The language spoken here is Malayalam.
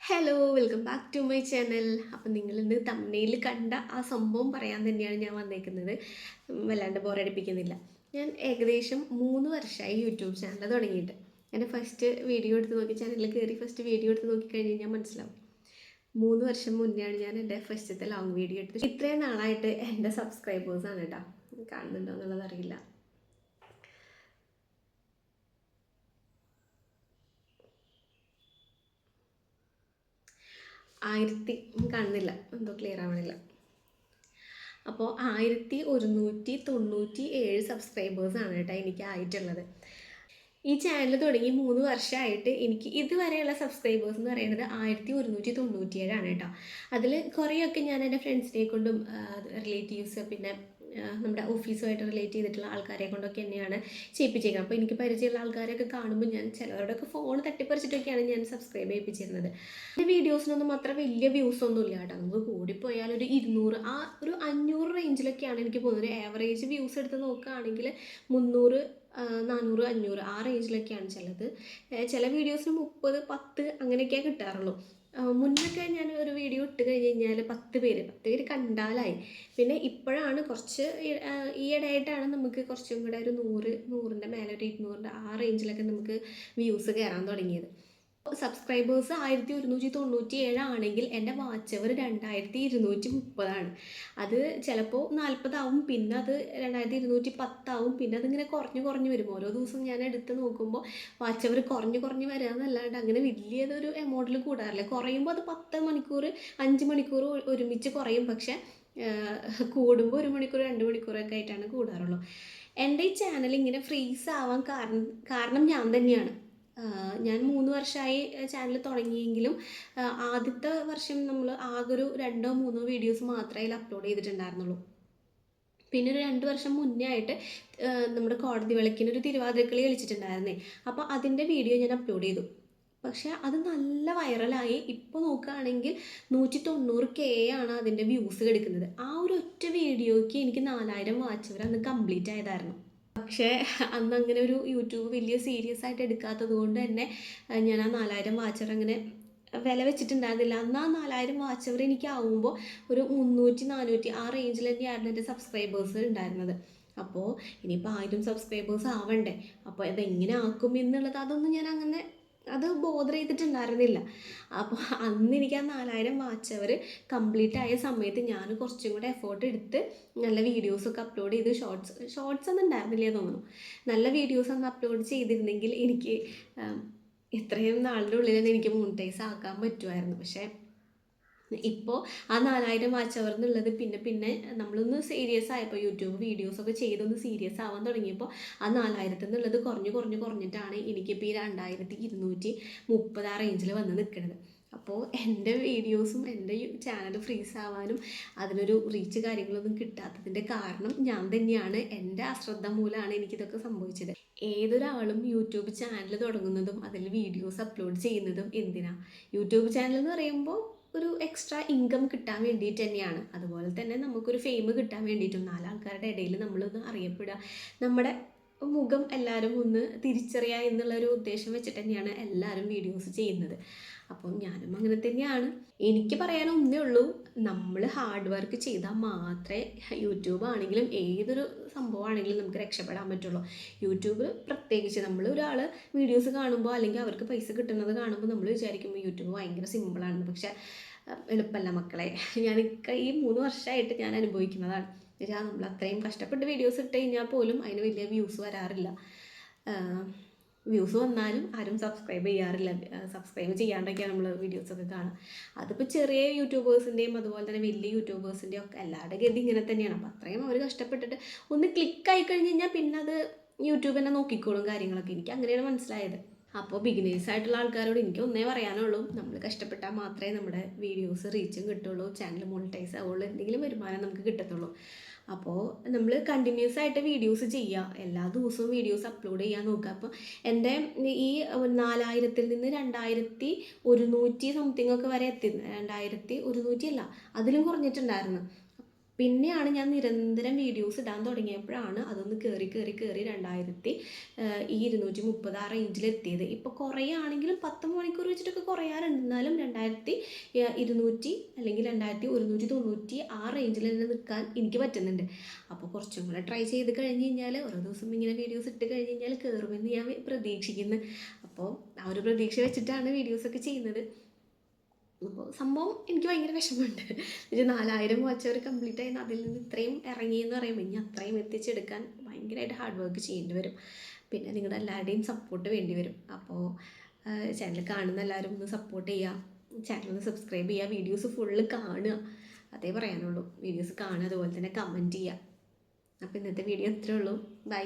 Hello welcome back to my channel. അപ്പം നിങ്ങളിന്ന് തമ്മനയിൽ കണ്ട ആ സംഭവം പറയാൻ തന്നെയാണ് ഞാൻ വന്നേക്കുന്നത്. വല്ലാണ്ട് ബോറടിപ്പിക്കുന്നില്ല. ഞാൻ ഏകദേശം 3 വർഷമായി യൂട്യൂബ് ചാനൽ തുടങ്ങിയിട്ട്. എൻ്റെ ഫസ്റ്റ് വീഡിയോ എടുത്ത് നോക്കി ചാനലിൽ കയറി ഫസ്റ്റ് വീഡിയോ എടുത്ത് നോക്കിക്കഴിഞ്ഞ് കഴിഞ്ഞാൽ മനസ്സിലാവും. 3 വർഷം മുന്നെയാണ് ഞാൻ എൻ്റെ ഫസ്റ്റത്തെ ലോങ് വീഡിയോ എടുത്തത്. ഇത്രയും നാളായിട്ട് എൻ്റെ സബ്സ്ക്രൈബേഴ്സാണ് കേട്ടോ. കാണുന്നുണ്ടോ എന്നുള്ളത് അറിയില്ല. 1000 കാണുന്നില്ല, എന്തോ ക്ലിയർ ആവണില്ല. അപ്പോൾ 1197 സബ്സ്ക്രൈബേഴ്സാണ് കേട്ടോ എനിക്ക് ആയിട്ടുള്ളത്. ഈ ചാനൽ തുടങ്ങി 3 വർഷമായിട്ട് എനിക്ക് ഇതുവരെയുള്ള സബ്സ്ക്രൈബേഴ്സ് എന്ന് പറയുന്നത് 1197 കേട്ടോ. അതിൽ കുറേയൊക്കെ ഞാൻ എൻ്റെ ഫ്രണ്ട്സിനെ കൊണ്ടും റിലേറ്റീവ്സ് പിന്നെ നമ്മുടെ ഓഫീസുമായിട്ട് റിലേറ്റ് ചെയ്തിട്ടുള്ള ആൾക്കാരെ കൊണ്ടൊക്കെ തന്നെയാണ് ചെയ്യിപ്പിച്ചേക്കുന്നത്. അപ്പോൾ എനിക്ക് പരിചയമുള്ള ആൾക്കാരൊക്കെ കാണുമ്പോൾ ഞാൻ ചിലവരുടെയൊക്കെ ഫോൺ തട്ടിപ്പറിച്ചിട്ടൊക്കെയാണ് ഞാൻ സബ്സ്ക്രൈബ് ചെയ്യിപ്പിച്ചിരുന്നത്. എൻ്റെ വീഡിയോസിനൊന്നും അത്ര വലിയ വ്യൂസ് ഒന്നും ഇല്ല കേട്ടോ. നമുക്ക് കൂടിപ്പോയാൽ ഒരു 200 ഒരു 500 റേഞ്ചിലൊക്കെയാണ് എനിക്ക് പോകുന്നത്. ഒരു ആവറേജ് വ്യൂസ് എടുത്ത് നോക്കുകയാണെങ്കിൽ 300 400 500 ആ റേഞ്ചിലൊക്കെയാണ് ചിലത്. ചില വീഡിയോസിന് 30 10 അങ്ങനെയൊക്കെയാണ് കിട്ടാറുള്ളൂ. മുന്നൊക്കെ ഞാൻ ഒരു വീഡിയോ ഇട്ട് കഴിഞ്ഞ് കഴിഞ്ഞാൽ 10 പേര് കണ്ടാലായി. പിന്നെ ഇപ്പോഴാണ് കുറച്ച് ഈയിടെയായിട്ടാണ് നമുക്ക് കുറച്ചും കൂടെ ഒരു 100ൻ്റെ മേലെ ഒരു 200ൻ്റെ ആ റേഞ്ചിലൊക്കെ നമുക്ക് വ്യൂസ് കയറാൻ തുടങ്ങിയത്. സബ്സ്ക്രൈബേഴ്സ് 1197 ആണെങ്കിൽ എൻ്റെ വാച്ച് അവർ 2230 അത് ചിലപ്പോൾ 40 പിന്നെ അത് 2210 പിന്നെ അതിങ്ങനെ കുറഞ്ഞു വരും. ഓരോ ദിവസം ഞാൻ എടുത്ത് നോക്കുമ്പോൾ വാച്ച് അവർ കുറഞ്ഞു വരിക എന്നല്ലാണ്ട് അങ്ങനെ വലിയതൊരു എമൗണ്ടിൽ കൂടാറില്ല. കുറയുമ്പോൾ അത് 10 മണിക്കൂർ 5 മണിക്കൂർ ഒരുമിച്ച് കുറയും. പക്ഷെ കൂടുമ്പോൾ 1 മണിക്കൂർ 2 മണിക്കൂറൊക്കെ ആയിട്ടാണ് കൂടാറുള്ളൂ. എൻ്റെ ഈ ചാനൽ ഇങ്ങനെ ഫ്രീസ് ആവാൻ കാരണം ഞാൻ തന്നെയാണ്. ഞാൻ 3 വർഷമായി ചാനൽ തുടങ്ങിയെങ്കിലും ആദ്യത്തെ വർഷം നമ്മൾ ആകെ ഒരു 2 3 വീഡിയോസ് മാത്രമേ അതിൽ അപ്ലോഡ് ചെയ്തിട്ടുണ്ടായിരുന്നുള്ളൂ. പിന്നെ ഒരു 2 വർഷം മുന്നേ ആയിട്ട് നമ്മുടെ കോടതി വിളക്കിനൊരു തിരുവാതിരക്കളി കളിച്ചിട്ടുണ്ടായിരുന്നേ. അപ്പോൾ അതിൻ്റെ വീഡിയോ ഞാൻ അപ്ലോഡ് ചെയ്തു. പക്ഷേ അത് നല്ല വൈറലായി. ഇപ്പോൾ നോക്കുകയാണെങ്കിൽ 190K ആണ് അതിൻ്റെ വ്യൂസ് കിടക്കുന്നത്. ആ ഒരു ഒറ്റ വീഡിയോയ്ക്ക് എനിക്ക് 4000 വാച്ച് അവർ അന്ന് കംപ്ലീറ്റ് ആയതായിരുന്നു. പക്ഷേ അന്ന് അങ്ങനെ ഒരു യൂട്യൂബ് വലിയ സീരിയസ് ആയിട്ട് എടുക്കാത്തത് കൊണ്ട് തന്നെ ഞാൻ ആ 4000 വാച്ചർ അങ്ങനെ വില വെച്ചിട്ടുണ്ടായിരുന്നില്ല. അന്ന് ആ 4000 വാച്ചവർ എനിക്ക് ആവുമ്പോൾ ഒരു 300 400 ആ റേഞ്ചിൽ തന്നെയായിരുന്നു എൻ്റെ സബ്സ്ക്രൈബേഴ്സ് ഉണ്ടായിരുന്നത്. അപ്പോൾ ഇനിയിപ്പോൾ 1000 സബ്സ്ക്രൈബേഴ്സ് ആവണ്ടേ, അപ്പോൾ അതെങ്ങനെ ആക്കും എന്നുള്ളത് അതൊന്നും ഞാൻ അങ്ങനെ അത് ബോദർ ചെയ്തിട്ടുണ്ടായിരുന്നില്ല. അപ്പോൾ അന്ന് എനിക്ക് ആ 4000 വാച്ചവർ കംപ്ലീറ്റ് ആയ സമയത്ത് ഞാൻ കുറച്ചും കൂടെ എഫേർട്ട് എടുത്ത് നല്ല വീഡിയോസൊക്കെ അപ്ലോഡ് ചെയ്ത് ഷോർട്സ് ഒന്നും ഉണ്ടായിരുന്നില്ലേ തോന്നുന്നു. നല്ല വീഡിയോസ് ഒന്ന് അപ്ലോഡ് ചെയ്തിരുന്നെങ്കിൽ എനിക്ക് ഇത്രയും നാളിൻ്റെ ഉള്ളിൽ തന്നെ എനിക്ക് മോണിറ്റൈസ് ആക്കാൻ പറ്റുമായിരുന്നു. പക്ഷേ ഇപ്പോൾ ആ 4000 വാച്ച് അവർ എന്നുള്ളത് പിന്നെ നമ്മളൊന്ന് സീരിയസ് ആയപ്പോൾ യൂട്യൂബ് വീഡിയോസൊക്കെ ചെയ്തൊന്ന് സീരിയസ് ആവാൻ തുടങ്ങിയപ്പോൾ ആ 4000 എന്നുള്ളത് കുറഞ്ഞിട്ടാണ് എനിക്കിപ്പോൾ ഈ 2230 ആ റേഞ്ചിൽ വന്ന് നിൽക്കുന്നത്. അപ്പോൾ എൻ്റെ വീഡിയോസും എൻ്റെ ചാനൽ ഫ്രീസ് ആവാനും അതിനൊരു റീച്ച് കാര്യങ്ങളൊന്നും കിട്ടാത്തതിൻ്റെ കാരണം ഞാൻ തന്നെയാണ്. എൻ്റെ അശ്രദ്ധ മൂലമാണ് എനിക്കിതൊക്കെ സംഭവിച്ചത്. ഏതൊരാളും യൂട്യൂബ് ചാനൽ തുടങ്ങുന്നതും അതിൽ വീഡിയോസ് അപ്ലോഡ് ചെയ്യുന്നതും എന്തിനാണ്? യൂട്യൂബ് ചാനൽ എന്ന് പറയുമ്പോൾ ഒരു എക്സ്ട്രാ ഇൻകം കിട്ടാൻ വേണ്ടിയിട്ട് തന്നെയാണ്. അതുപോലെ തന്നെ നമുക്കൊരു ഫെയിം കിട്ടാൻ വേണ്ടിയിട്ടും 4 ആൾക്കാരുടെ ഇടയിൽ നമ്മളൊന്ന് അറിയപ്പെടുക, നമ്മുടെ മുഖം എല്ലാവരും ഒന്ന് തിരിച്ചറിയുക എന്നുള്ളൊരു ഉദ്ദേശം വെച്ചിട്ട് തന്നെയാണ് എല്ലാവരും വീഡിയോസ് ചെയ്യുന്നത്. അപ്പം ഞാനും അങ്ങനെ തന്നെയാണ്. എനിക്ക് പറയാൻ ഒന്നേ ഉള്ളൂ, നമ്മൾ ഹാർഡ് വർക്ക് ചെയ്താൽ മാത്രമേ യൂട്യൂബ് ആണെങ്കിലും ഏതൊരു സംഭവമാണെങ്കിലും നമുക്ക് രക്ഷപ്പെടാൻ പറ്റുള്ളൂ. യൂട്യൂബ് പ്രത്യേകിച്ച് നമ്മൾ ഒരാൾ വീഡിയോസ് കാണുമ്പോൾ അല്ലെങ്കിൽ അവർക്ക് പൈസ കിട്ടുന്നത് കാണുമ്പോൾ നമ്മൾ വിചാരിക്കുമ്പോൾ യൂട്യൂബ് ഭയങ്കര സിമ്പിളാണെന്ന്. പക്ഷേ എളുപ്പമല്ല മക്കളെ. ഞാനൊക്കെ ഈ 3 വർഷമായിട്ട് ഞാൻ അനുഭവിക്കുന്നതാണ്. നമ്മൾ അത്രയും കഷ്ടപ്പെട്ട് വീഡിയോസ് ഇട്ട് കഴിഞ്ഞാൽ പോലും അതിന് വലിയ വ്യൂസ് വരാറില്ല. വ്യൂസ് വന്നാലും ആരും സബ്സ്ക്രൈബ് ചെയ്യാറില്ല. സബ്സ്ക്രൈബ് ചെയ്യാണ്ടൊക്കെയാണ് നമ്മൾ വീഡിയോസൊക്കെ കാണുക. അതിപ്പോൾ ചെറിയ യൂട്യൂബേഴ്സിൻ്റെയും അതുപോലെ തന്നെ വലിയ യൂട്യൂബേഴ്സിൻ്റെയും ഒക്കെ എല്ലാവരുടെ ഗതി ഇങ്ങനെ തന്നെയാണ്. അപ്പോൾ അത്രയും അവർ കഷ്ടപ്പെട്ടിട്ട് ഒന്ന് ക്ലിക്കായി കഴിഞ്ഞ് കഴിഞ്ഞാൽ പിന്നെ അത് യൂട്യൂബ് തന്നെ നോക്കിക്കോളും കാര്യങ്ങളൊക്കെ. എനിക്ക് അങ്ങനെയാണ് മനസ്സിലായത്. അപ്പോൾ ബിഗിനേഴ്സ് ആയിട്ടുള്ള ആൾക്കാരോട് എനിക്ക് ഒന്നേ പറയാനുള്ളൂ, നമ്മൾ കഷ്ടപ്പെട്ടാൽ മാത്രമേ നമ്മുടെ വീഡിയോസ് റീച്ചും കിട്ടുള്ളൂ, ചാനൽ മോണിറ്റൈസ് ആവുള്ളൂ, എന്തെങ്കിലും വരുമാനം നമുക്ക് കിട്ടത്തുള്ളൂ. അപ്പോൾ നമ്മൾ കണ്ടിന്യൂസ് ആയിട്ട് വീഡിയോസ് ചെയ്യുക, എല്ലാ ദിവസവും വീഡിയോസ് അപ്ലോഡ് ചെയ്യാൻ നോക്കുക. അപ്പോൾ എൻ്റെ ഈ 4000-ൽ നിന്ന് 2100 സംതിങ് ഒക്കെ വരെ എത്തി. 2100 അല്ല, അതിലും കുറഞ്ഞിട്ടുണ്ടായിരുന്നു. പിന്നെയാണ് ഞാൻ നിരന്തരം വീഡിയോസ് ഇടാൻ തുടങ്ങിയപ്പോഴാണ് അതൊന്ന് കയറി 230 ആ റേഞ്ചിലെത്തിയത്. ഇപ്പോൾ കുറയാണെങ്കിലും 10 മണിക്കൂർ വെച്ചിട്ടൊക്കെ കുറയാറുണ്ട്, എന്നാലും 2200 അല്ലെങ്കിൽ 2190 ആ റേഞ്ചിൽ തന്നെ നിൽക്കാൻ എനിക്ക് പറ്റുന്നുണ്ട്. അപ്പോൾ കുറച്ചും കൂടെ ട്രൈ ചെയ്ത് കഴിഞ്ഞ് കഴിഞ്ഞാൽ, ഓരോ ദിവസം ഇങ്ങനെ വീഡിയോസ് ഇട്ട് കഴിഞ്ഞ് കഴിഞ്ഞാൽ കയറുമെന്ന് ഞാൻ പ്രതീക്ഷിക്കുന്നു. അപ്പോൾ ആ ഒരു പ്രതീക്ഷ വെച്ചിട്ടാണ് വീഡിയോസൊക്കെ ചെയ്യുന്നത്. അപ്പോൾ സംഭവം എനിക്ക് ഭയങ്കര വിഷമമുണ്ട്. ഒരു 4000 വാച്ച് അവർ കംപ്ലീറ്റ് ആയി, അതിൽ നിന്ന് ഇത്രയും ഇറങ്ങിയെന്ന് പറയുമ്പോൾ ഇനി അത്രയും എത്തിച്ചെടുക്കാൻ ഭയങ്കരമായിട്ട് ഹാർഡ് വർക്ക് ചെയ്യേണ്ടി വരും. പിന്നെ നിങ്ങളുടെ എല്ലാവരുടെയും സപ്പോർട്ട് വേണ്ടി വരും. അപ്പോൾ ചാനൽ കാണുന്ന എല്ലാവരും ഒന്ന് സപ്പോർട്ട് ചെയ്യുക, ചാനൽ ഒന്ന് സബ്സ്ക്രൈബ് ചെയ്യുക, വീഡിയോസ് ഫുള്ള് കാണുക, അതേ പറയാനുള്ളൂ. വീഡിയോസ് കാണുക, അതുപോലെ തന്നെ കമൻറ്റ് ചെയ്യുക. അപ്പോൾ ഇന്നത്തെ വീഡിയോ ഇത്രയേ ഉള്ളൂ. ബൈ.